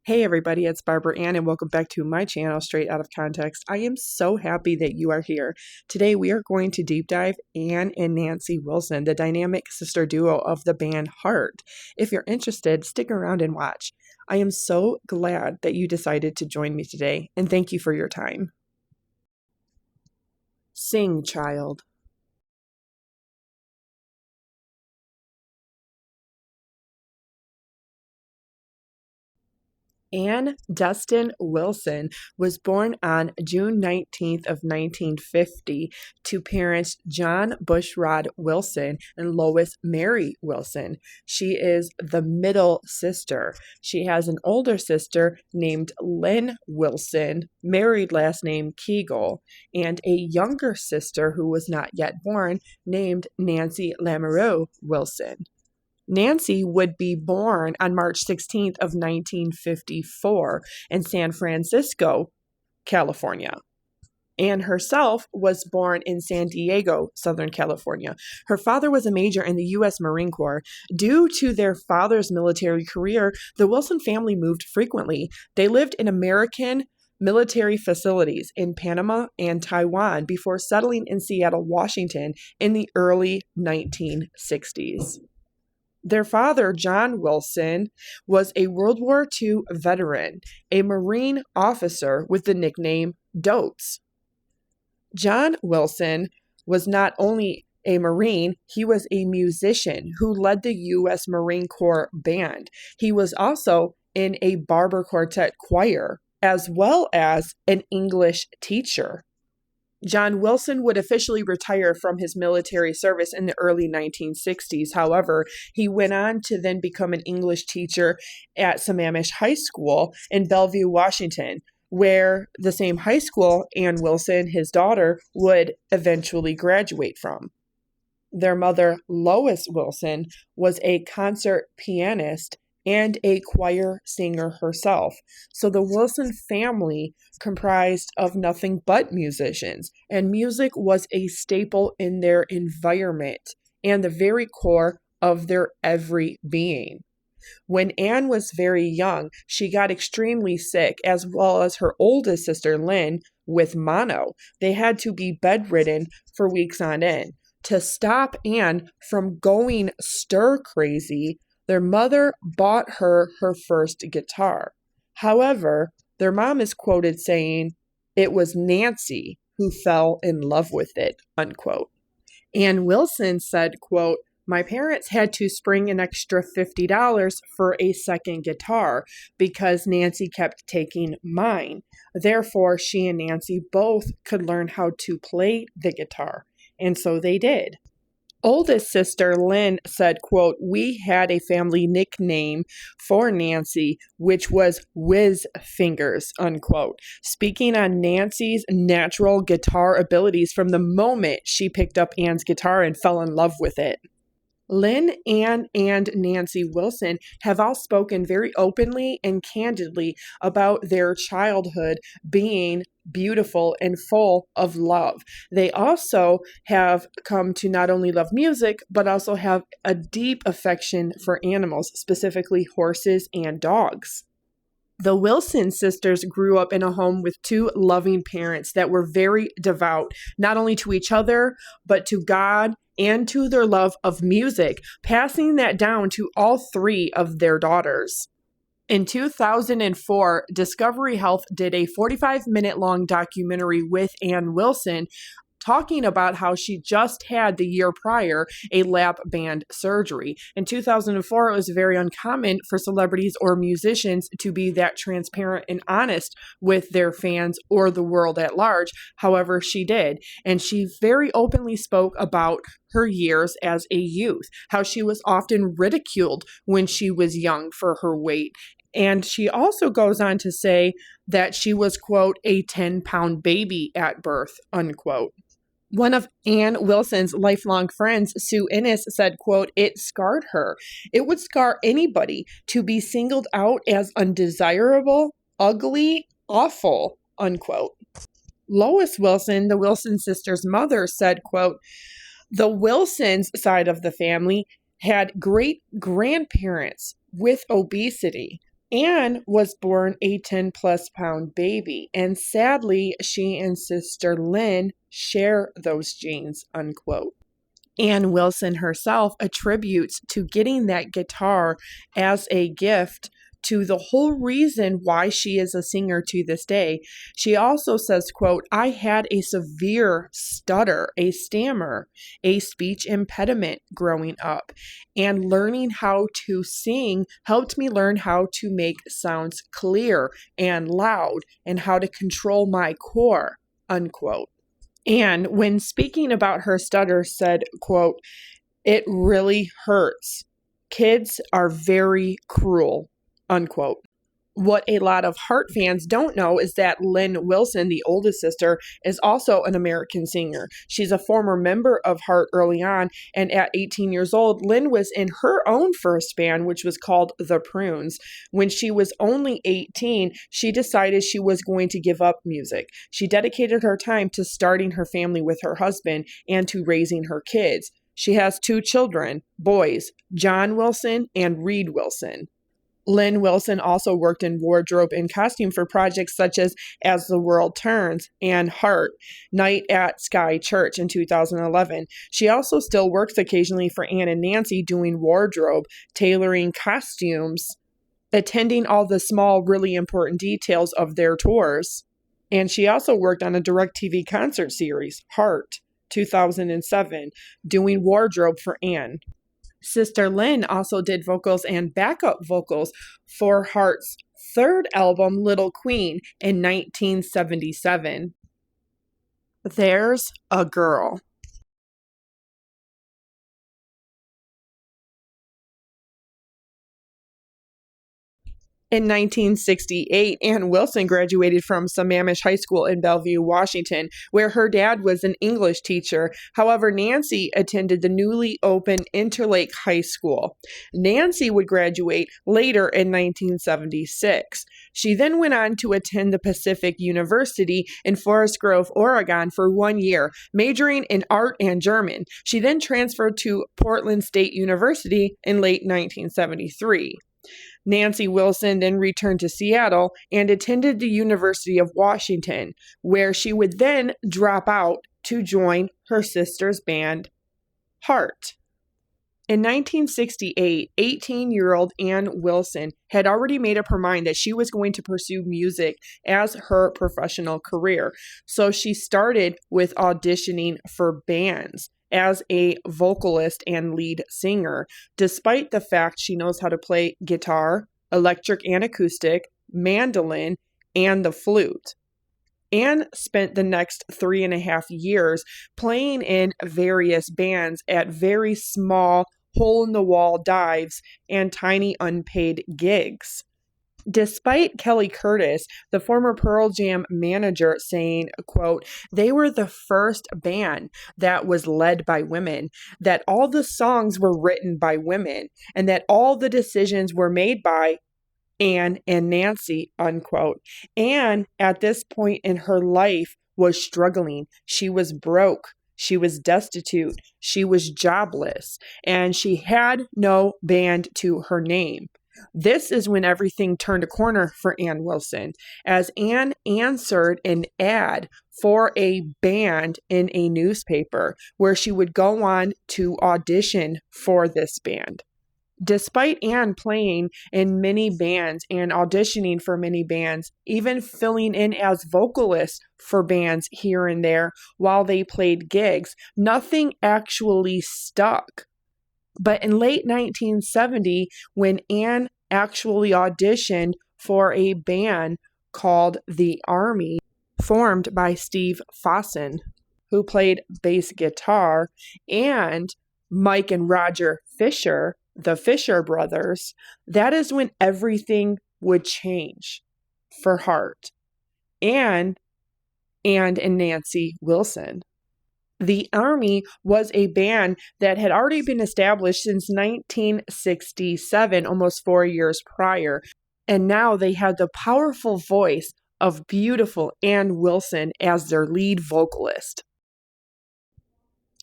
Hey everybody, it's Barbara Ann and welcome back to my channel, Straight Out of Context. I am so happy that you are here. Today we are going to deep dive Ann and Nancy Wilson, the dynamic sister duo of the band Heart. If you're interested, stick around and watch. I am so glad that you decided to join me today, and thank you for your time. Sing, child. Ann Dustin Wilson was born on June 19th of 1950 to parents John Bushrod Wilson and Lois Mary Wilson. She is the middle sister. She has an older sister named Lynn Wilson, married last name Kegel, and a younger sister who was not yet born named Nancy Lamoureux Wilson. Nancy would be born on March 16th of 1954 in San Francisco, California. Ann herself was born in San Diego, Southern California. Her father was a major in the U.S. Marine Corps. Due to their father's military career, the Wilson family moved frequently. They lived in American military facilities in Panama and Taiwan before settling in Seattle, Washington in the early 1960s. Their father, John Wilson, was a World War II veteran, a Marine officer with the nickname Dotes. John Wilson was not only a Marine, he was a musician who led the U.S. Marine Corps band. He was also in a barber quartet choir, as well as an English teacher. John Wilson would officially retire from his military service in the early 1960s. However, he went on to then become an English teacher at Sammamish High School in Bellevue, Washington, where the same high school Ann Wilson, his daughter, would eventually graduate from. Their mother, Lois Wilson, was a concert pianist and a choir singer herself. So the Wilson family comprised of nothing but musicians, and music was a staple in their environment and the very core of their every being. When Ann was very young, she got extremely sick, as well as her oldest sister, Lynn, with mono. They had to be bedridden for weeks on end. To stop Ann from going stir crazy, their mother bought her first guitar. However, their mom is quoted saying, "It was Nancy who fell in love with it," unquote. Ann Wilson said, quote, "My parents had to spring an extra $50 for a second guitar because Nancy kept taking mine. Therefore, she and Nancy both could learn how to play the guitar." And so they did. Oldest sister Lynn said, quote, "We had a family nickname for Nancy, which was Whiz Fingers," unquote, speaking on Nancy's natural guitar abilities from the moment she picked up Ann's guitar and fell in love with it. Lynn, Ann, and Nancy Wilson have all spoken very openly and candidly about their childhood being beautiful and full of love. They also have come to not only love music, but also have a deep affection for animals, specifically horses and dogs. The Wilson sisters grew up in a home with two loving parents that were very devout, not only to each other, but to God and to their love of music, passing that down to all three of their daughters. In 2004, Discovery Health did a 45-minute long documentary with Ann Wilson talking about how she just had the year prior a lap band surgery. In 2004, it was very uncommon for celebrities or musicians to be that transparent and honest with their fans or the world at large. However, she did. And she very openly spoke about her years as a youth, how she was often ridiculed when she was young for her weight. And she also goes on to say that she was, quote, "a 10-pound baby at birth," unquote. One of Ann Wilson's lifelong friends, Sue Innes, said, quote, "It scarred her. It would scar anybody to be singled out as undesirable, ugly, awful," unquote. Lois Wilson, the Wilson sisters' mother, said, quote, "The Wilsons' side of the family had great grandparents with obesity. Anne was born a 10-plus-pound baby, and sadly, she and sister Lynn share those genes, unquote. Ann Wilson herself attributes to getting that guitar as a gift to the whole reason why she is a singer to this day. She also says, quote, "I had a severe stutter, a stammer, a speech impediment growing up, and learning how to sing helped me learn how to make sounds clear and loud and how to control my core," unquote. And when speaking about her stutter said, quote, "It really hurts. Kids are very cruel," unquote. What a lot of Heart fans don't know is that Lynn Wilson, the oldest sister, is also an American singer. She's a former member of Heart early on, and at 18 years old, Lynn was in her own first band, which was called The Prunes. When she was only 18, she decided she was going to give up music. She dedicated her time to starting her family with her husband and to raising her kids. She has 2 children, boys, John Wilson and Reed Wilson. Lynn Wilson also worked in wardrobe and costume for projects such as the World Turns and Heart, Night at Sky Church in 2011. She also still works occasionally for Ann and Nancy doing wardrobe, tailoring costumes, attending all the small, really important details of their tours. And she also worked on a DirecTV concert series, Heart, 2007, doing wardrobe for Ann. Sister Lynn also did vocals and backup vocals for Heart's 3rd album, Little Queen, in 1977. There's a Girl. In 1968, Ann Wilson graduated from Sammamish High School in Bellevue, Washington, where her dad was an English teacher. However, Nancy attended the newly opened Interlake High School. Nancy would graduate later in 1976. She then went on to attend the Pacific University in Forest Grove, Oregon for 1 year, majoring in art and German. She then transferred to Portland State University in late 1973. Nancy Wilson then returned to Seattle and attended the University of Washington, where she would then drop out to join her sister's band, Heart. In 1968, 18-year-old Ann Wilson had already made up her mind that she was going to pursue music as her professional career. So she started with auditioning for bands as a vocalist and lead singer, despite the fact she knows how to play guitar, electric and acoustic, mandolin, and the flute. Ann spent the next 3.5 years playing in various bands at very small, hole-in-the-wall dives and tiny unpaid gigs. Despite Kelly Curtis, the former Pearl Jam manager, saying, quote, "They were the first band that was led by women, that all the songs were written by women, and that all the decisions were made by Ann and Nancy," unquote. Ann, at this point in her life, was struggling. She was broke. She was destitute. She was jobless. And she had no band to her name. This is when everything turned a corner for Ann Wilson, as Ann answered an ad for a band in a newspaper where she would go on to audition for this band. Despite Ann playing in many bands and auditioning for many bands, even filling in as vocalist for bands here and there while they played gigs, nothing actually stuck. But in late 1970, when Ann actually auditioned for a band called The Army, formed by Steve Fossen, who played bass guitar, and Mike and Roger Fisher, the Fisher brothers, that is when everything would change for Heart and Nancy Wilson. The Army was a band that had already been established since 1967, almost 4 years prior, and now they had the powerful voice of beautiful Ann Wilson as their lead vocalist.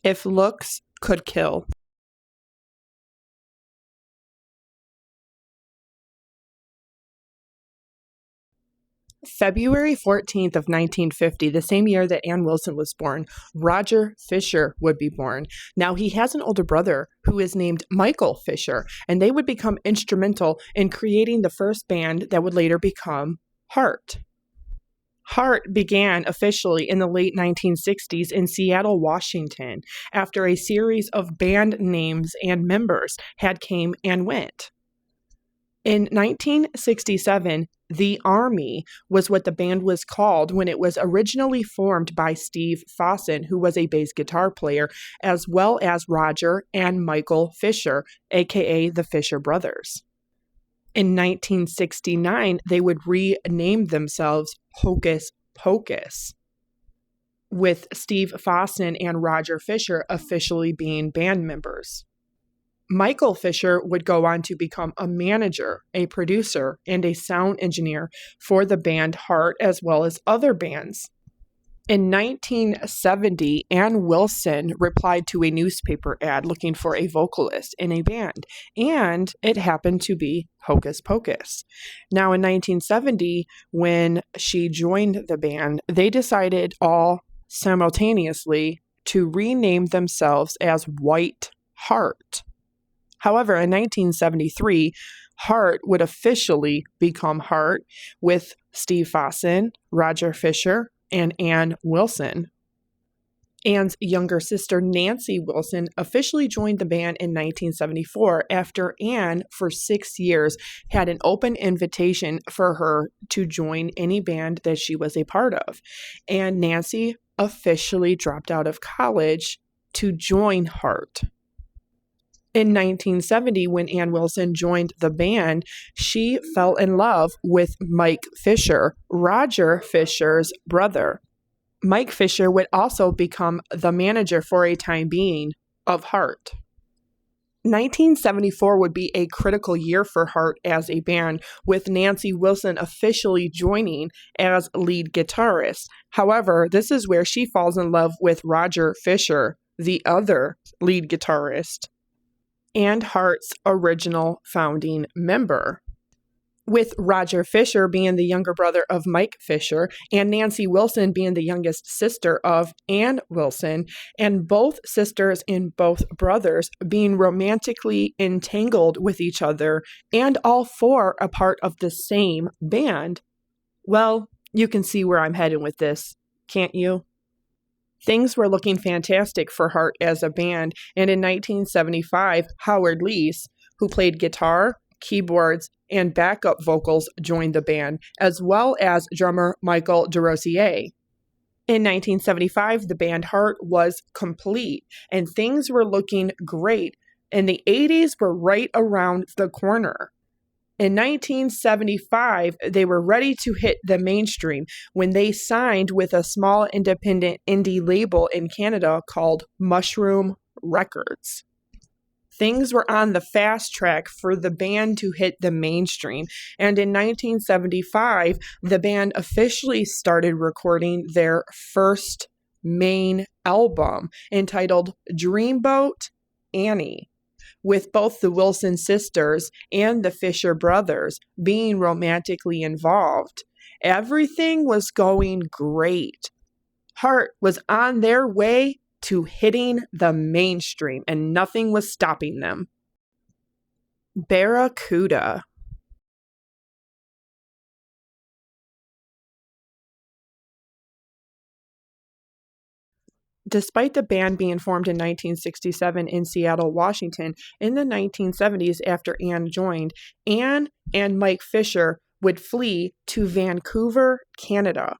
If looks could kill. February 14th of 1950, the same year that Ann Wilson was born, Roger Fisher would be born. Now, he has an older brother who is named Michael Fisher, and they would become instrumental in creating the first band that would later become Heart. Heart began officially in the late 1960s in Seattle, Washington, after a series of band names and members had came and went. In 1967, The Army was what the band was called when it was originally formed by Steve Fossen, who was a bass guitar player, as well as Roger and Michael Fisher, aka the Fisher Brothers. In 1969, they would rename themselves Hocus Pocus, with Steve Fossen and Roger Fisher officially being band members. Michael Fisher would go on to become a manager, a producer, and a sound engineer for the band Heart, as well as other bands. In 1970, Ann Wilson replied to a newspaper ad looking for a vocalist in a band, and it happened to be Hocus Pocus. Now, in 1970, when she joined the band, they decided all simultaneously to rename themselves as White Heart. However, in 1973, Heart would officially become Heart with Steve Fossen, Roger Fisher, and Ann Wilson. Ann's younger sister, Nancy Wilson, officially joined the band in 1974 after Ann, for 6 years, had an open invitation for her to join any band that she was a part of. And Nancy officially dropped out of college to join Heart. In 1970, when Ann Wilson joined the band, she fell in love with Mike Fisher, Roger Fisher's brother. Mike Fisher would also become the manager for a time being of Heart. 1974 would be a critical year for Heart as a band, with Nancy Wilson officially joining as lead guitarist. However, this is where she falls in love with Roger Fisher, the other lead guitarist, and Heart's original founding member, with Roger Fisher being the younger brother of Mike Fisher and Nancy Wilson being the youngest sister of Ann Wilson, and both sisters and both brothers being romantically entangled with each other, and all four a part of the same band. Well, you can see where I'm heading with this, can't you? Things were looking fantastic for Heart as a band, and in 1975, Howard Leese, who played guitar, keyboards, and backup vocals, joined the band, as well as drummer Michael Derosier. In 1975, the band Heart was complete, and things were looking great, and the 80s were right around the corner. In 1975, they were ready to hit the mainstream when they signed with a small independent indie label in Canada called Mushroom Records. Things were on the fast track for the band to hit the mainstream, and in 1975, the band officially started recording their first main album, entitled Dreamboat Annie, with both the Wilson sisters and the Fisher brothers being romantically involved. Everything was going great. Heart was on their way to hitting the mainstream, and nothing was stopping them. Barracuda. Despite the band being formed in 1967 in Seattle, Washington, in the 1970s after Ann joined, Ann and Mike Fisher would flee to Vancouver, Canada.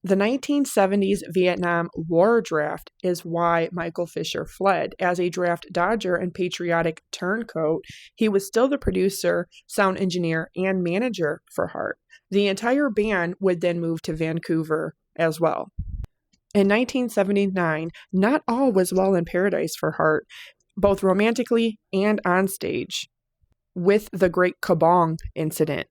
The 1970s Vietnam War draft is why Michael Fisher fled. As a draft dodger and patriotic turncoat, he was still the producer, sound engineer, and manager for Heart. The entire band would then move to Vancouver as well. In 1979, not all was well in paradise for Heart, both romantically and on stage, with the Great Kabong incident.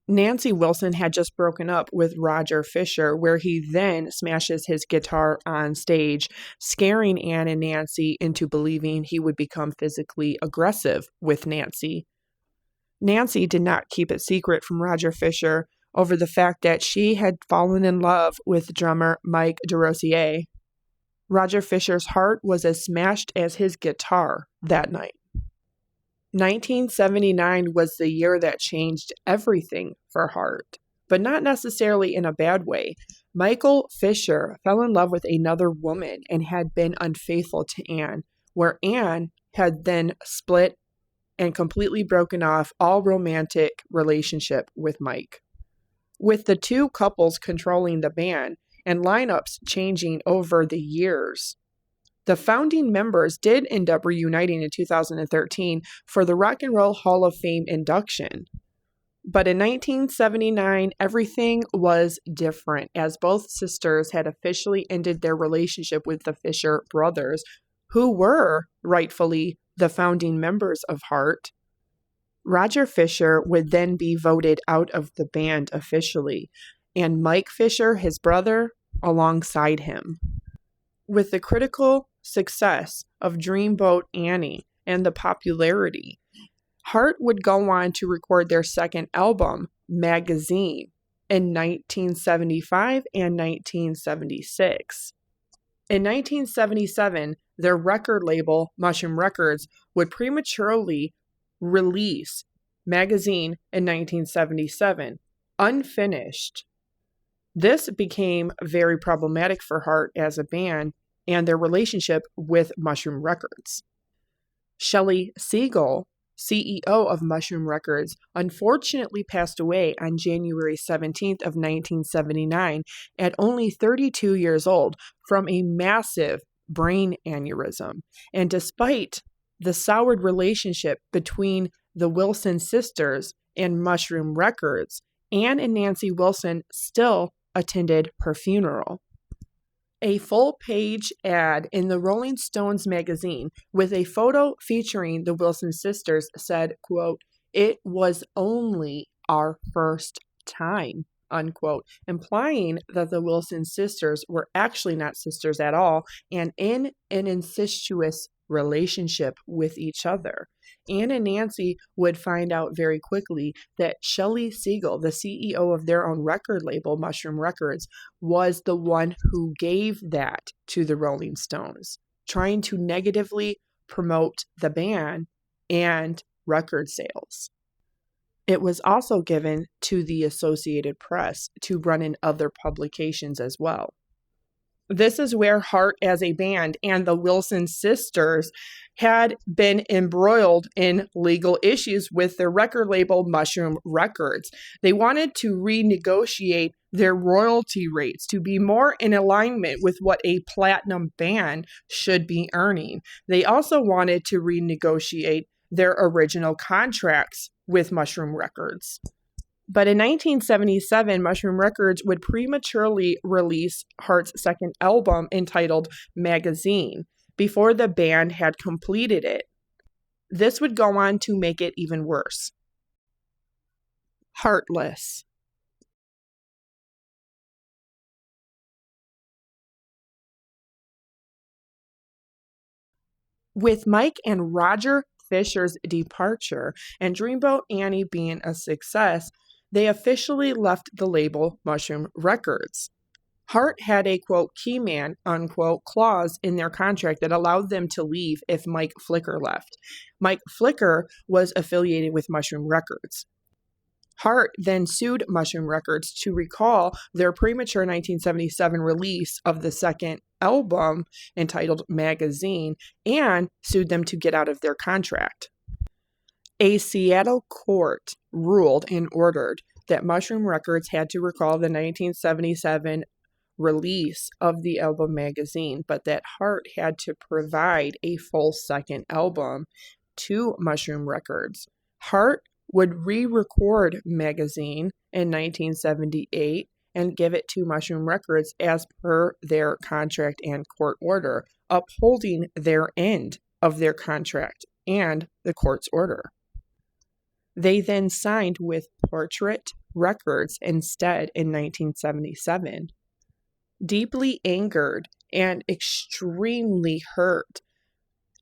Nancy Wilson had just broken up with Roger Fisher, where he then smashes his guitar on stage, scaring Anne and Nancy into believing he would become physically aggressive with Nancy. Nancy did not keep it secret from Roger Fisher over the fact that she had fallen in love with drummer Mike Derosier. Roger Fisher's heart was as smashed as his guitar that night. 1979 was the year that changed everything for Hart, but not necessarily in a bad way. Michael Fisher fell in love with another woman and had been unfaithful to Anne, where Anne had then split and completely broken off all romantic relationship with Mike. With the two couples controlling the band and lineups changing over the years, the founding members did end up reuniting in 2013 for the Rock and Roll Hall of Fame induction. But in 1979, everything was different, as both sisters had officially ended their relationship with the Fisher brothers, who were rightfully the founding members of Hart. Roger Fisher would then be voted out of the band officially, and Mike Fisher, his brother, alongside him. With the critical success of Dreamboat Annie and the popularity, Hart would go on to record their second album, Magazine, in 1975 and 1976. In 1977, their record label, Mushroom Records, would prematurely release Magazine in 1977, unfinished. This became very problematic for Hart as a band and their relationship with Mushroom Records. Shelley Siegel, CEO of Mushroom Records, unfortunately passed away on January 17th of 1979 at only 32 years old from a massive brain aneurysm. And despite the soured relationship between the Wilson sisters and Mushroom Records, Anne and Nancy Wilson still attended her funeral. A full-page ad in the Rolling Stones magazine with a photo featuring the Wilson sisters said, quote, "It was only our first time," unquote, implying that the Wilson sisters were actually not sisters at all and in an incestuous relationship with each other. Anne and Nancy would find out very quickly that Shelley Siegel, the CEO of their own record label, Mushroom Records, was the one who gave that to the Rolling Stones, trying to negatively promote the band and record sales. It was also given to the Associated Press to run in other publications as well. This is where Hart as a band and the Wilson sisters had been embroiled in legal issues with their record label, Mushroom Records. They wanted to renegotiate their royalty rates to be more in alignment with what a platinum band should be earning. They also wanted to renegotiate their original contracts with Mushroom Records. But in 1977, Mushroom Records would prematurely release Hart's second album entitled Magazine before the band had completed it. This would go on to make it even worse. Heartless. With Mike and Roger Fisher's departure and Dreamboat Annie being a success, they officially left the label Mushroom Records. Hart had a, quote, key man, unquote, clause in their contract that allowed them to leave if Mike Flicker left. Mike Flicker was affiliated with Mushroom Records. Hart then sued Mushroom Records to recall their premature 1977 release of the second album entitled Magazine and sued them to get out of their contract. A Seattle court ruled and ordered that Mushroom Records had to recall the 1977 release of the album Magazine, but that Hart had to provide a full second album to Mushroom Records. Hart would re-record Magazine in 1978 and give it to Mushroom Records as per their contract and court order, upholding their end of their contract and the court's order. They then signed with Portrait Records instead in 1977. Deeply angered and extremely hurt,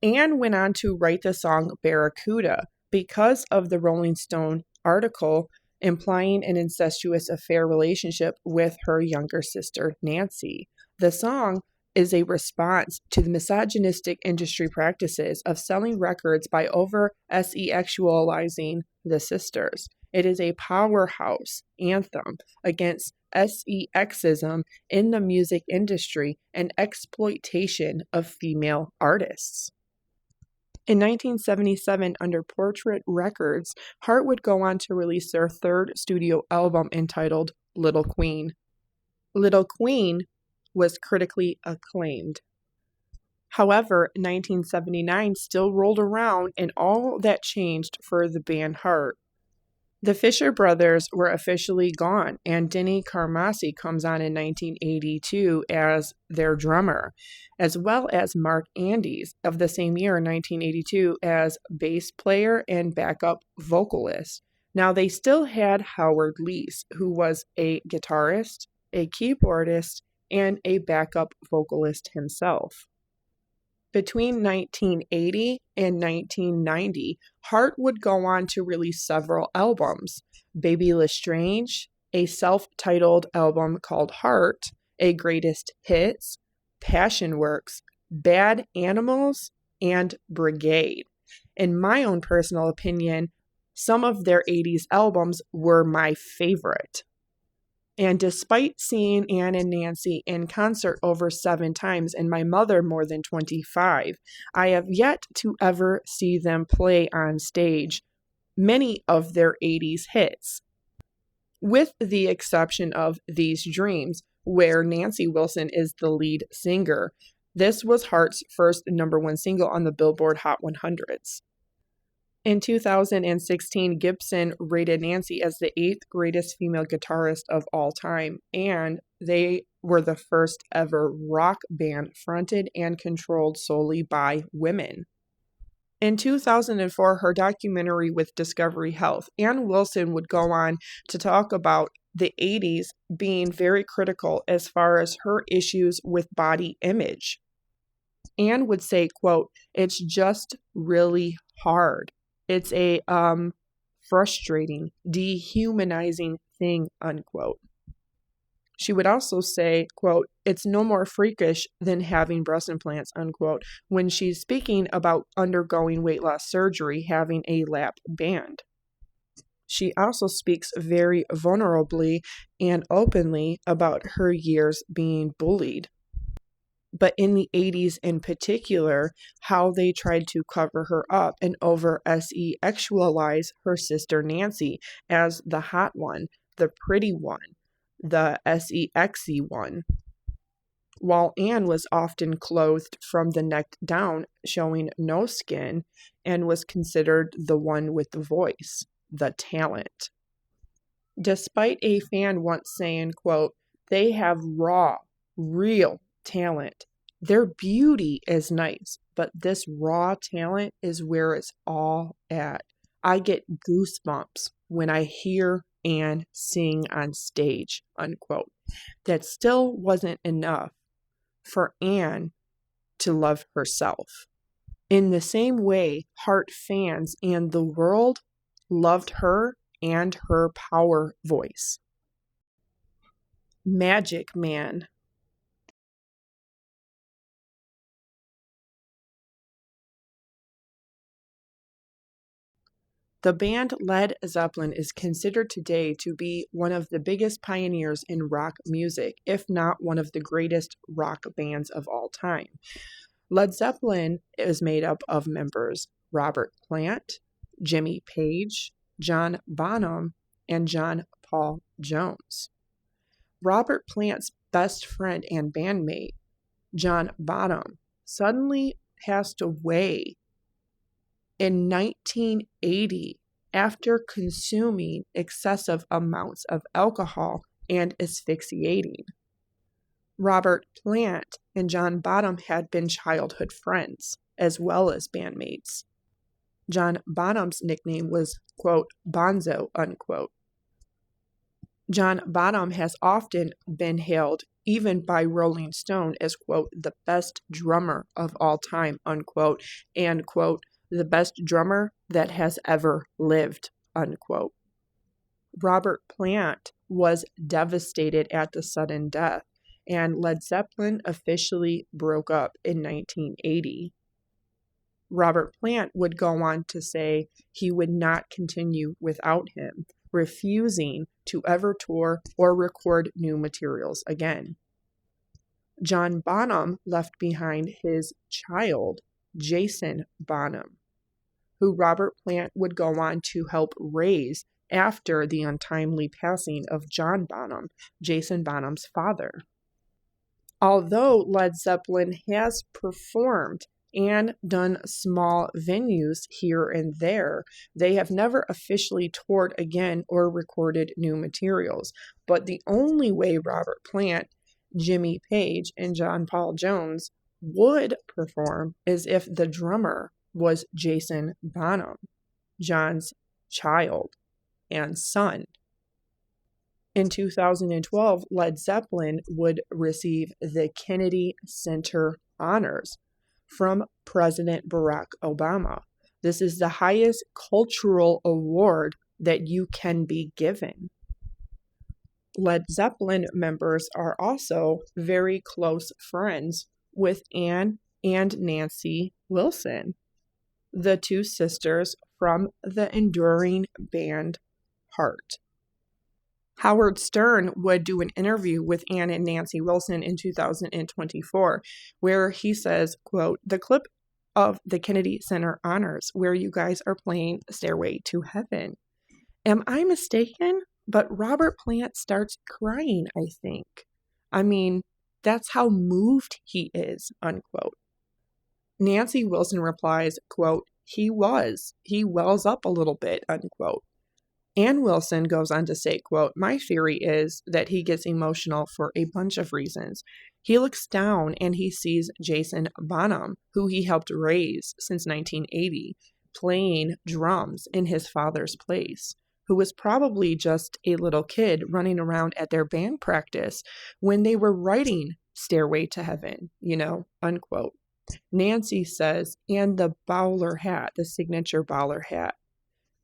Anne went on to write the song Barracuda because of the Rolling Stone article implying an incestuous affair relationship with her younger sister, Nancy. The song is a response to the misogynistic industry practices of selling records by over-sexualizing the sisters. It is a powerhouse anthem against sexism in the music industry and exploitation of female artists. In 1977, under Portrait Records, Hart would go on to release their third studio album entitled Little Queen. Little Queen was critically acclaimed. However, 1979 still rolled around and all that changed for the band Hart. The Fisher brothers were officially gone, and Denny Carmassi comes on in 1982 as their drummer, as well as Mark Andes of the same year, 1982, as bass player and backup vocalist. Now, they still had Howard Leese, who was a guitarist, a keyboardist, and a backup vocalist himself. Between 1980 and 1990, Hart would go on to release several albums: Baby Lestrange, a self-titled album called Hart, a Greatest Hits, Passion Works, Bad Animals, and Brigade. In my own personal opinion, some of their 80s albums were my favorite. And despite seeing Anne and Nancy in concert over 7 times and my mother more than 25, I have yet to ever see them play on stage many of their 80s hits, with the exception of These Dreams, where Nancy Wilson is the lead singer. This was Hart's first #1 single on the Billboard Hot 100s. In 2016, Gibson rated Nancy as the 8th greatest female guitarist of all time, and they were the first ever rock band fronted and controlled solely by women. In 2004, her documentary with Discovery Health, Ann Wilson would go on to talk about the 80s being very critical as far as her issues with body image. Anne would say, quote, "It's just really hard. It's a frustrating, dehumanizing thing," unquote. She would also say, quote, "It's no more freakish than having breast implants," unquote, when she's speaking about undergoing weight loss surgery, having a lap band. She also speaks very vulnerably and openly about her years being bullied. But in the 80s in particular, how they tried to cover her up and over-sexualize her sister Nancy as the hot one, the pretty one, the sexy one, while Anne was often clothed from the neck down, showing no skin, and was considered the one with the voice, the talent. Despite a fan once saying, quote, "They have raw, real talent. Their beauty is nice, but this raw talent is where it's all at. I get goosebumps when I hear Anne sing on stage," unquote. That still wasn't enough for Anne to love herself. In the same way, Hart fans and the world loved her and her power voice. Magic Man. The band Led Zeppelin is considered today to be one of the biggest pioneers in rock music, if not one of the greatest rock bands of all time. Led Zeppelin is made up of members Robert Plant, Jimmy Page, John Bonham, and John Paul Jones. Robert Plant's best friend and bandmate, John Bonham, suddenly passed away in 1980 after consuming excessive amounts of alcohol and asphyxiating. Robert Plant and John Bonham had been childhood friends, as well as bandmates. John Bonham's nickname was, quote, Bonzo, unquote. John Bonham has often been hailed, even by Rolling Stone, as, quote, the best drummer of all time, unquote, and, quote, the best drummer that has ever lived, unquote. Robert Plant was devastated at the sudden death, and Led Zeppelin officially broke up in 1980. Robert Plant would go on to say he would not continue without him, refusing to ever tour or record new materials again. John Bonham left behind his child, Jason Bonham, who Robert Plant would go on to help raise after the untimely passing of John Bonham, Jason Bonham's father. Although Led Zeppelin has performed and done small venues here and there, they have never officially toured again or recorded new materials. But the only way Robert Plant, Jimmy Page, and John Paul Jones would perform is if the drummer was Jason Bonham, John's child and son. In 2012, Led Zeppelin would receive the Kennedy Center Honors from President Barack Obama. This is the highest cultural award that you can be given. Led Zeppelin members are also very close friends with Ann and Nancy Wilson, the two sisters from the enduring band Heart. Howard Stern would do an interview with Ann and Nancy Wilson in 2024, where he says, quote, the clip of the Kennedy Center Honors where you guys are playing Stairway to Heaven. Am I mistaken? But Robert Plant starts crying, I think. I mean, that's how moved he is, unquote. Nancy Wilson replies, quote, he wells up a little bit, unquote. Ann Wilson goes on to say, quote, my theory is that he gets emotional for a bunch of reasons. He looks down and he sees Jason Bonham, who he helped raise since 1980, playing drums in his father's place, who was probably just a little kid running around at their band practice when they were writing Stairway to Heaven, unquote. Nancy says, and the bowler hat, the signature bowler hat.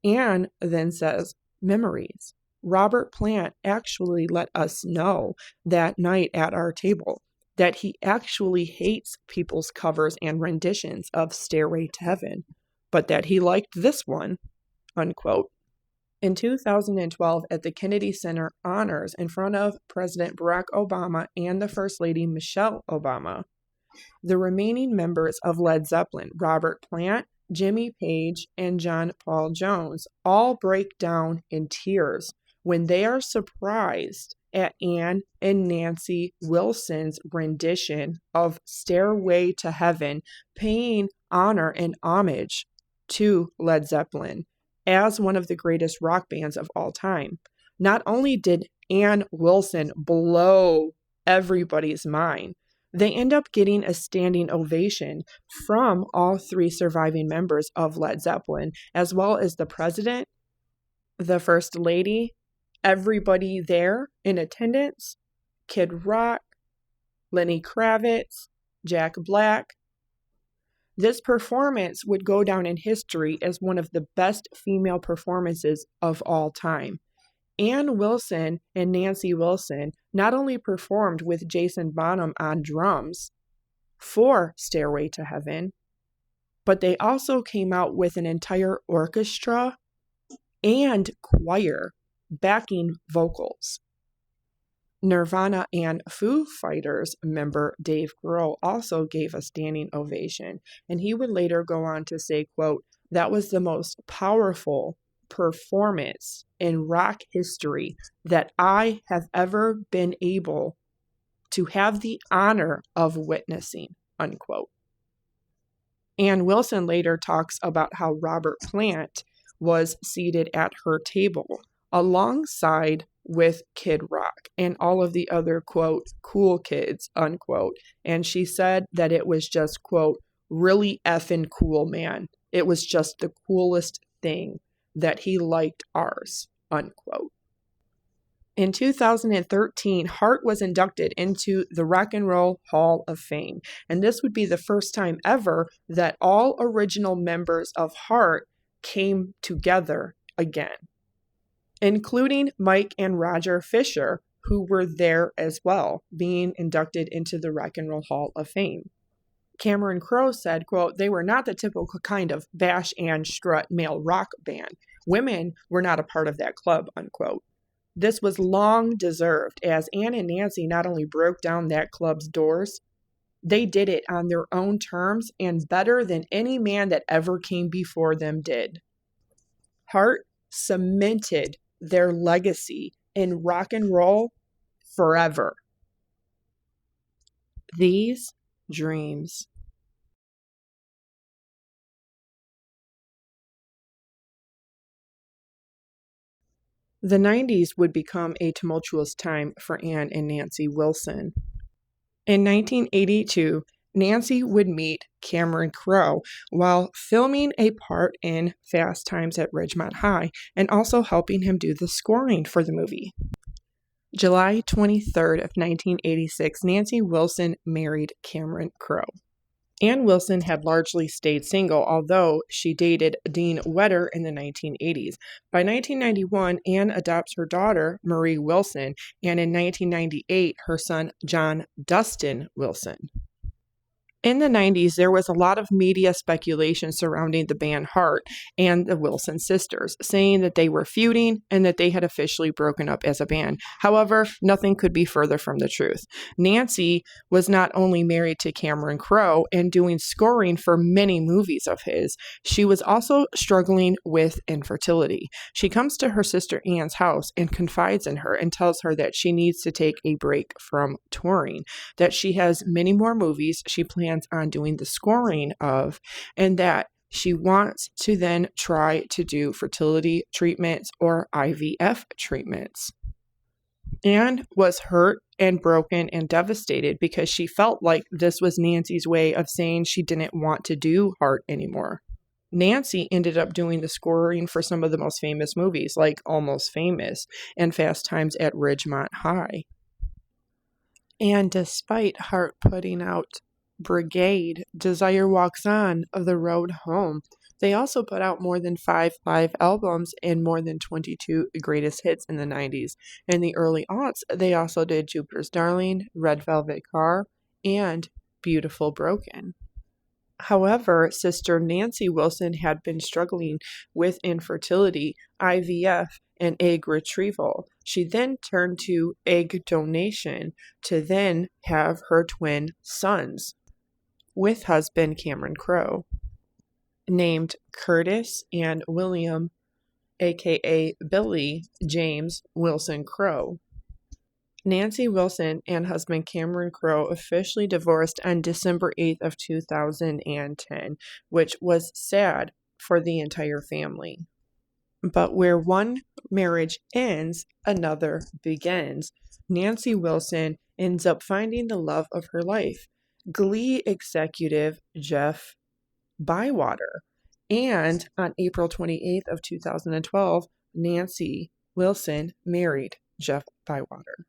Anne then says, memories. Robert Plant actually let us know that night at our table that he actually hates people's covers and renditions of Stairway to Heaven, but that he liked this one, unquote. In 2012, at the Kennedy Center Honors in front of President Barack Obama and the First Lady Michelle Obama, the remaining members of Led Zeppelin, Robert Plant, Jimmy Page, and John Paul Jones, all break down in tears when they are surprised at Ann and Nancy Wilson's rendition of Stairway to Heaven, paying honor and homage to Led Zeppelin as one of the greatest rock bands of all time. Not only did Ann Wilson blow everybody's mind, they end up getting a standing ovation from all three surviving members of Led Zeppelin, as well as the president, the first lady, everybody there in attendance, Kid Rock, Lenny Kravitz, Jack Black. This performance would go down in history as one of the best female performances of all time. Ann Wilson and Nancy Wilson not only performed with Jason Bonham on drums for Stairway to Heaven, but they also came out with an entire orchestra and choir backing vocals. Nirvana and Foo Fighters member Dave Grohl also gave a standing ovation, and he would later go on to say, quote, that was the most powerful performance in rock history that I have ever been able to have the honor of witnessing, unquote. Ann Wilson later talks about how Robert Plant was seated at her table alongside with Kid Rock and all of the other, quote, cool kids, unquote. And she said that it was just, quote, really effing cool, man. It was just the coolest thing that he liked ours, unquote. In 2013, Hart was inducted into the Rock and Roll Hall of Fame, and this would be the first time ever that all original members of Hart came together again, including Mike and Roger Fisher, who were there as well, being inducted into the Rock and Roll Hall of Fame. Cameron Crowe said, quote, "They were not the typical kind of bash and strut male rock band. Women were not a part of that club," unquote. This was long deserved, as Ann and Nancy not only broke down that club's doors, they did it on their own terms and better than any man that ever came before them did. Hart cemented their legacy in rock and roll forever. These dreams. The 90s would become a tumultuous time for Ann and Nancy Wilson. In 1982, Nancy would meet Cameron Crowe while filming a part in Fast Times at Ridgemont High and also helping him do the scoring for the movie. July 23rd of 1986, Nancy Wilson married Cameron Crowe. Ann Wilson had largely stayed single, although she dated Dean Wedder in the 1980s. By 1991, Ann adopts her daughter, Marie Wilson, and in 1998, her son, John Dustin Wilson. In the 90s, there was a lot of media speculation surrounding the band Hart and the Wilson sisters, saying that they were feuding and that they had officially broken up as a band. However, nothing could be further from the truth. Nancy was not only married to Cameron Crowe and doing scoring for many movies of his, she was also struggling with infertility. She comes to her sister Ann's house and confides in her and tells her that she needs to take a break from touring, that she has many more movies she plans on doing the scoring of, and that she wants to then try to do fertility treatments or IVF treatments. Anne was hurt and broken and devastated because she felt like this was Nancy's way of saying she didn't want to do Hart anymore. Nancy ended up doing the scoring for some of the most famous movies, like Almost Famous and Fast Times at Ridgemont High. And despite Hart putting out Brigade, Desire Walks On, of The Road Home, they also put out more than 5 live albums and more than 22 greatest hits in the 90s. In the early aughts, they also did Jupiter's Darling, Red Velvet Car, and Beautiful Broken. However, sister Nancy Wilson had been struggling with infertility, IVF, and egg retrieval. She then turned to egg donation to then have her twin sons with husband Cameron Crowe, named Curtis and William, aka Billy James Wilson Crowe. Nancy Wilson and husband Cameron Crowe officially divorced on December 8th of 2010, which was sad for the entire family. But where one marriage ends, another begins. Nancy Wilson ends up finding the love of her life, Glee executive Jeff Bywater. And on April 28th of 2012, Nancy Wilson married Jeff Bywater.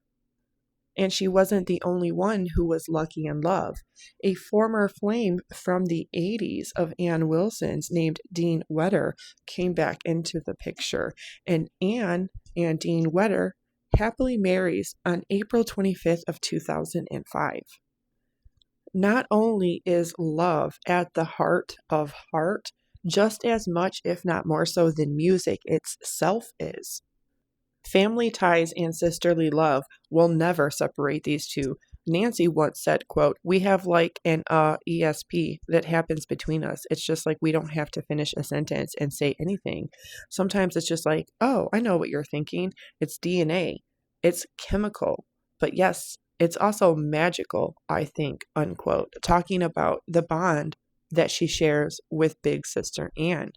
And she wasn't the only one who was lucky in love. A former flame from the 80s of Ann Wilson's named Dean Wedder came back into the picture. And Ann and Dean Wedder happily marries on April 25th of 2005. Not only is love at the heart of Hart, just as much, if not more so, than music itself is. Family ties and sisterly love will never separate these two. Nancy once said, quote, "We have like an ESP that happens between us. It's just like we don't have to finish a sentence and say anything. Sometimes it's just like, oh, I know what you're thinking. It's DNA. It's chemical. But yes, it's also magical, I think," unquote, talking about the bond that she shares with big sister Ann.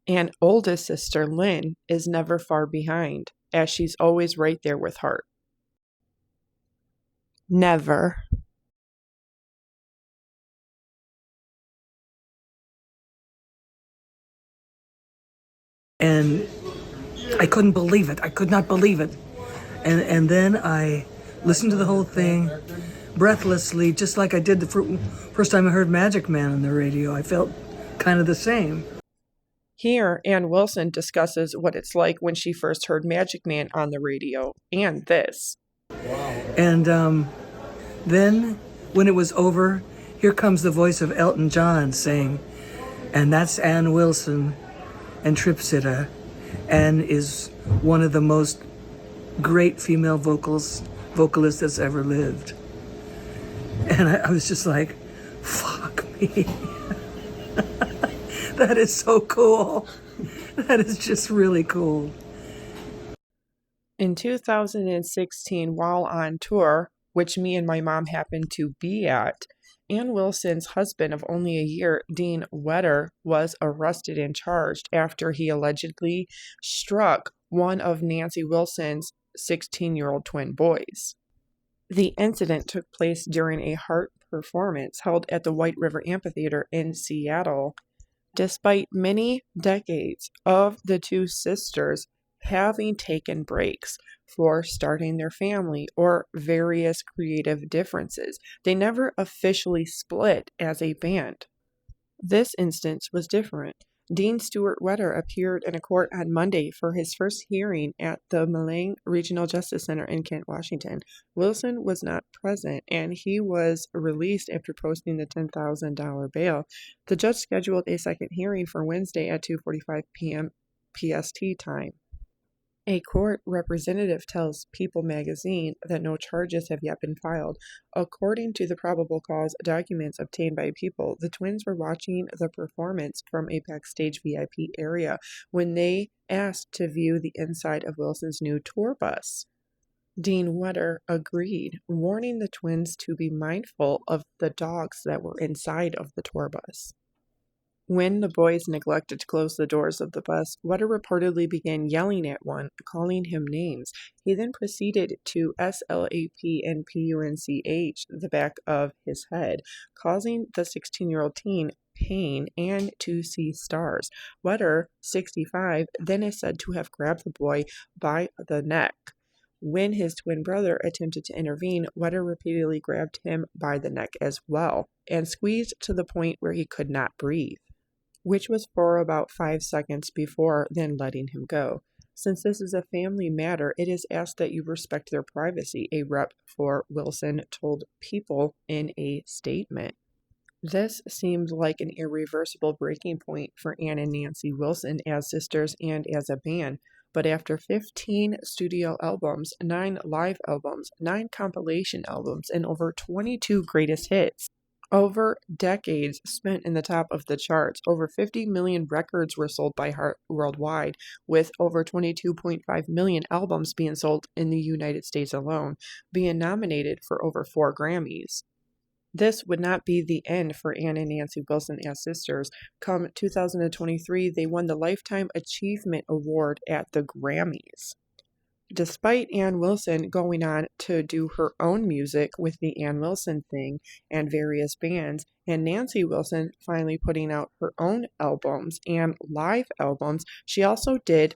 And oldest sister Lynn is never far behind, as she's always right there with Hart. Never. And I couldn't believe it. I could not believe it. And then I listened to the whole thing breathlessly, just like I did the first time I heard Magic Man on the radio. I felt kind of the same. Here, Ann Wilson discusses what it's like when she first heard Magic Man on the radio, and this. And then, when it was over, here comes the voice of Elton John saying, and that's Ann Wilson and Tripsita. Ann is one of the most great female vocalists that's ever lived. And I was just like, fuck me. That is so cool. That is just really cool. In 2016, while on tour, which me and my mom happened to be at, Ann Wilson's husband of only a year, Dean Wetter, was arrested and charged after he allegedly struck one of Nancy Wilson's 16-year-old twin boys. The incident took place during a Heart performance held at the White River Amphitheater in Seattle. Despite many decades of the two sisters having taken breaks for starting their family or various creative differences, they never officially split as a band. This instance was different. Dean Stewart Wetter appeared in a court on Monday for his first hearing at the Malang Regional Justice Center in Kent, Washington. Wilson was not present, and he was released after posting the $10,000 bail. The judge scheduled a second hearing for Wednesday at 2:45 p.m. PST time. A court representative tells People magazine that no charges have yet been filed. According to the probable cause documents obtained by People, the twins were watching the performance from a backstage VIP area when they asked to view the inside of Wilson's new tour bus. Dean Wetter agreed, warning the twins to be mindful of the dogs that were inside of the tour bus. When the boys neglected to close the doors of the bus, Wetter reportedly began yelling at one, calling him names. He then proceeded to slap and punch the back of his head, causing the 16-year-old teen pain and to see stars. Wetter, 65, then is said to have grabbed the boy by the neck. When his twin brother attempted to intervene, Wetter repeatedly grabbed him by the neck as well and squeezed to the point where he could not breathe, which was for about 5 seconds before then letting him go. Since this is a family matter, it is asked that you respect their privacy, a rep for Wilson told People in a statement. This seemed like an irreversible breaking point for Ann and Nancy Wilson as sisters and as a band, but after 15 studio albums, 9 live albums, 9 compilation albums, and over 22 greatest hits, over decades spent in the top of the charts, over 50 million records were sold by Heart worldwide, with over 22.5 million albums being sold in the United States alone, being nominated for over 4 Grammys. This would not be the end for Ann and Nancy Wilson as sisters. Come 2023, they won the Lifetime Achievement Award at the Grammys. Despite Ann Wilson going on to do her own music with the Ann Wilson Thing and various bands, and Nancy Wilson finally putting out her own albums and live albums, she also did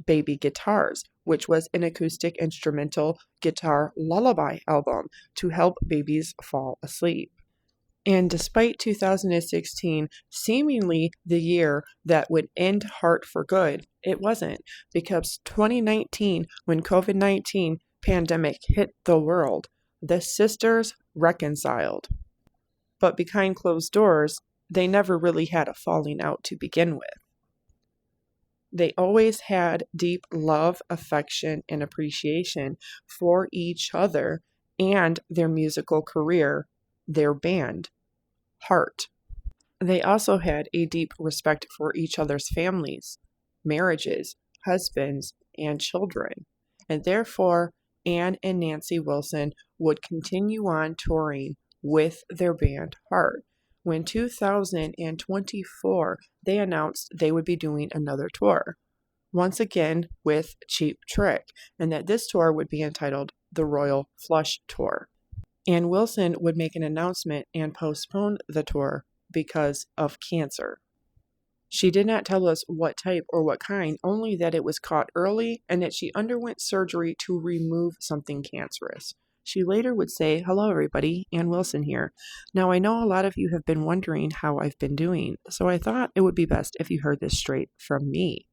Baby Guitars, which was an acoustic instrumental guitar lullaby album to help babies fall asleep. And despite 2016 seemingly the year that would end Heart for good, it wasn't, because 2019, when COVID-19 pandemic hit the world, the sisters reconciled. But behind closed doors, they never really had a falling out to begin with. They always had deep love, affection, and appreciation for each other and their musical career, their band, Heart. They also had a deep respect for each other's families, marriages, husbands, and children. And therefore, Ann and Nancy Wilson would continue on touring with their band, Heart. When 2024, they announced they would be doing another tour, once again with Cheap Trick, and that this tour would be entitled the Royal Flush Tour. Ann Wilson would make an announcement and postpone the tour because of cancer. She did not tell us what type or what kind, only that it was caught early and that she underwent surgery to remove something cancerous. She later would say, "Hello, everybody. Ann Wilson here. Now, I know a lot of you have been wondering how I've been doing, so I thought it would be best if you heard this straight from me.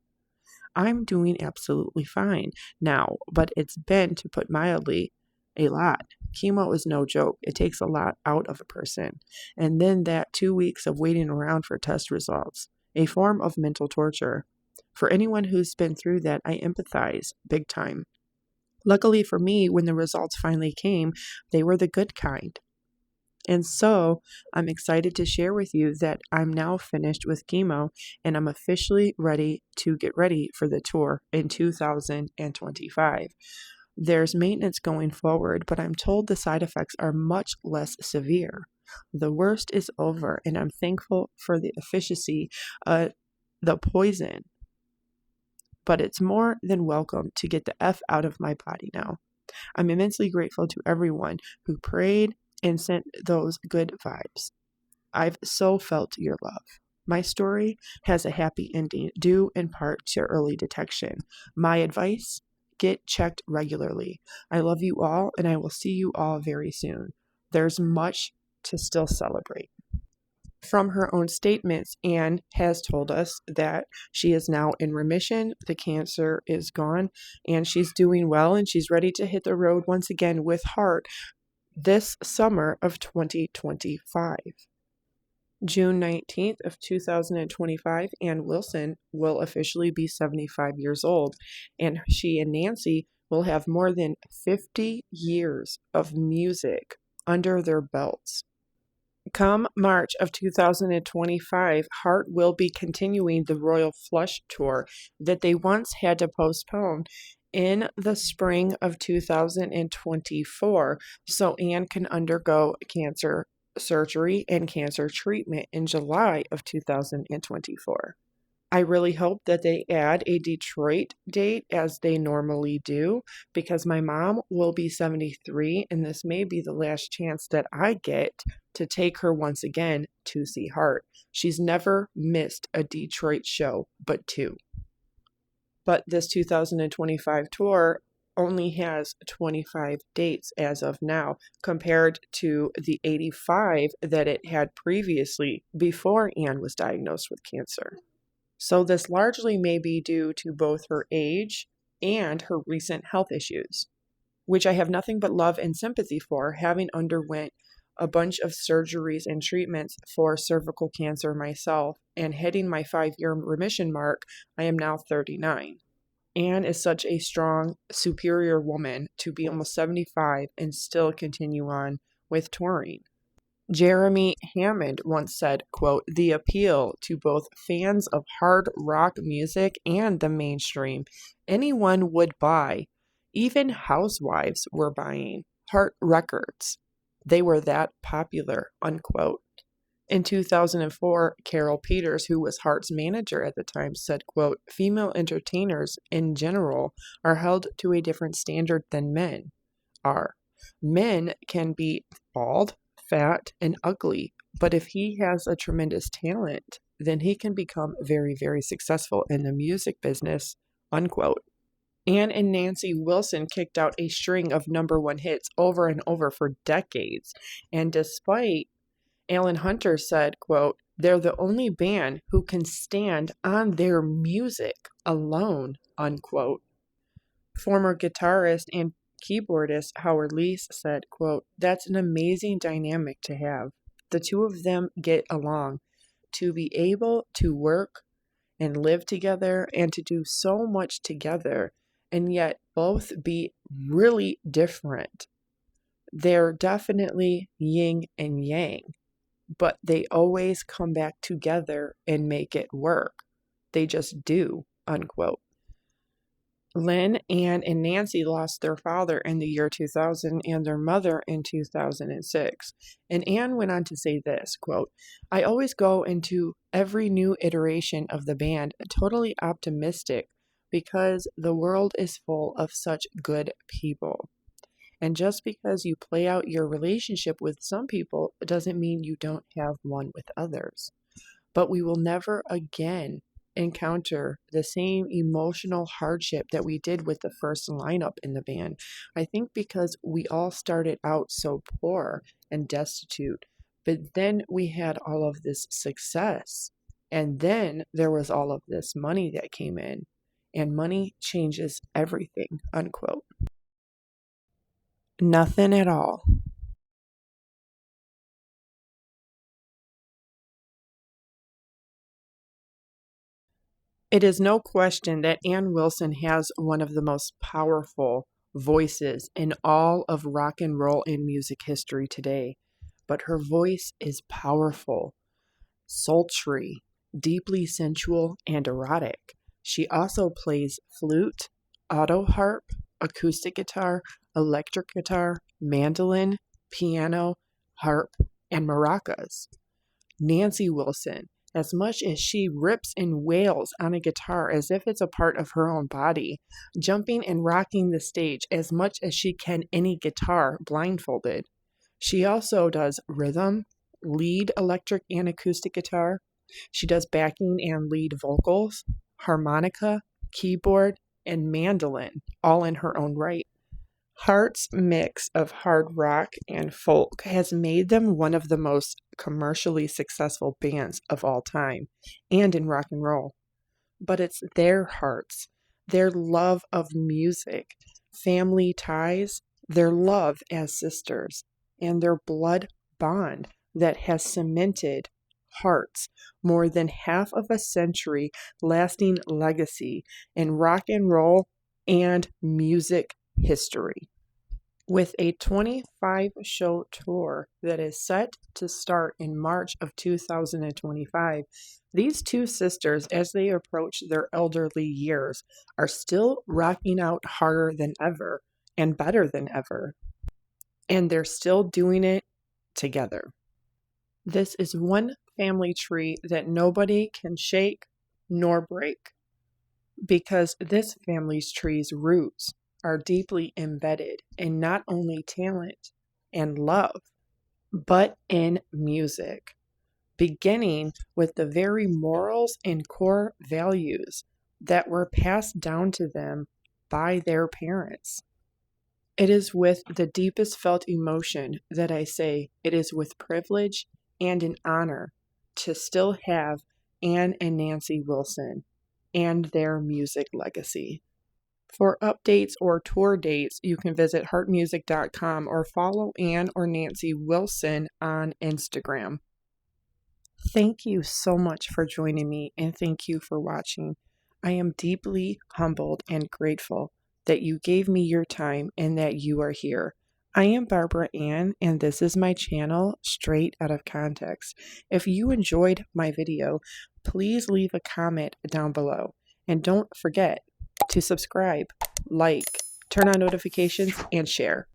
I'm doing absolutely fine now, but it's been, to put mildly, a lot. Chemo is no joke. It takes a lot out of a person. And then that 2 weeks of waiting around for test results, a form of mental torture. For anyone who's been through that, I empathize big time. Luckily for me, when the results finally came, they were the good kind. And so I'm excited to share with you that I'm now finished with chemo and I'm officially ready to get ready for the tour in 2025. There's maintenance going forward, but I'm told the side effects are much less severe. The worst is over, and I'm thankful for the efficacy of the poison. But it's more than welcome to get the F out of my body now. I'm immensely grateful to everyone who prayed and sent those good vibes. I've so felt your love. My story has a happy ending, due in part to early detection. My advice: get checked regularly. I love you all, and I will see you all very soon. There's much to still celebrate. From her own statements, Anne has told us that she is now in remission, the cancer is gone, and she's doing well, and she's ready to hit the road once again with heart this summer of 2025. June 19th of 2025, Ann Wilson will officially be 75 years old, and she and Nancy will have more than 50 years of music under their belts. Come March of 2025, Heart will be continuing the Royal Flush Tour that they once had to postpone in the spring of 2024 so Anne can undergo cancer surgery and cancer treatment in July of 2024. I really hope that they add a Detroit date as they normally do, because my mom will be 73 and this may be the last chance that I get to take her once again to see Heart. She's never missed a Detroit show but two. But this 2025 tour only has 25 dates as of now, compared to the 85 that it had previously before Anne was diagnosed with cancer. So this largely may be due to both her age and her recent health issues, which I have nothing but love and sympathy for, having underwent a bunch of surgeries and treatments for cervical cancer myself, and hitting my 5-year remission mark. I am now 39. Anne is such a strong, superior woman to be almost 75 and still continue on with touring. Jeremy Hammond once said, quote, "The appeal to both fans of hard rock music and the mainstream, anyone would buy. Even housewives were buying Heart records. They were that popular," unquote. In 2004, Carol Peters, who was Heart's manager at the time, said, quote, "Female entertainers in general are held to a different standard than men are. Men can be bald, fat, and ugly, but if he has a tremendous talent, then he can become very, very successful in the music business," unquote. Anne and Nancy Wilson kicked out a string of #1 hits over and over for decades, and despite Alan Hunter said, quote, "They're the only band who can stand on their music alone," unquote. Former guitarist and keyboardist Howard Leese said, quote, "That's an amazing dynamic to have. The two of them get along. To be able to work and live together and to do so much together and yet both be really different. They're definitely yin and yang, but they always come back together and make it work. They just do," unquote. Lynn, Anne, and Nancy lost their father in the year 2000 and their mother in 2006. And Anne went on to say this, quote, "I always go into every new iteration of the band totally optimistic because the world is full of such good people. And just because you play out your relationship with some people doesn't mean you don't have one with others. but we will never again encounter the same emotional hardship that we did with the first lineup in the band. I think because we all started out so poor and destitute, but then we had all of this success, and then there was all of this money that came in, and money changes everything, unquote. Nothing at all. It is no question that Ann Wilson has one of the most powerful voices in all of rock and roll and music history today. But her voice is powerful, sultry, deeply sensual, and erotic. She also plays flute, auto harp, acoustic guitar, electric guitar, mandolin, piano, harp, and maracas. Nancy Wilson, as much as she rips and wails on a guitar as if it's a part of her own body, jumping and rocking the stage as much as she can any guitar blindfolded. She also does rhythm, lead electric and acoustic guitar. She does backing and lead vocals, harmonica, keyboard, and mandolin, all in her own right. Heart's mix of hard rock and folk has made them one of the most commercially successful bands of all time and in rock and roll. But it's their hearts, their love of music, family ties, their love as sisters, and their blood bond that has cemented Hearts' more than half of a century lasting legacy in rock and roll and music history. With a 25-show tour that is set to start in March of 2025, these two sisters, as they approach their elderly years, are still rocking out harder than ever and better than ever. And they're still doing it together. This is one family tree that nobody can shake nor break, because this family's tree's roots are deeply embedded in not only talent and love, but in music, beginning with the very morals and core values that were passed down to them by their parents. It is with the deepest felt emotion that I say it is with privilege and an honor to still have Ann and Nancy Wilson and their music legacy. For updates or tour dates, you can visit heartmusic.com or follow Ann or Nancy Wilson on Instagram. Thank you so much for joining me, and thank you for watching. I am deeply humbled and grateful that you gave me your time and that you are here. I am Barbara Ann, and this is my channel, Straight Out of Context. If you enjoyed my video, please leave a comment down below. And don't forget to subscribe, like, turn on notifications, and share.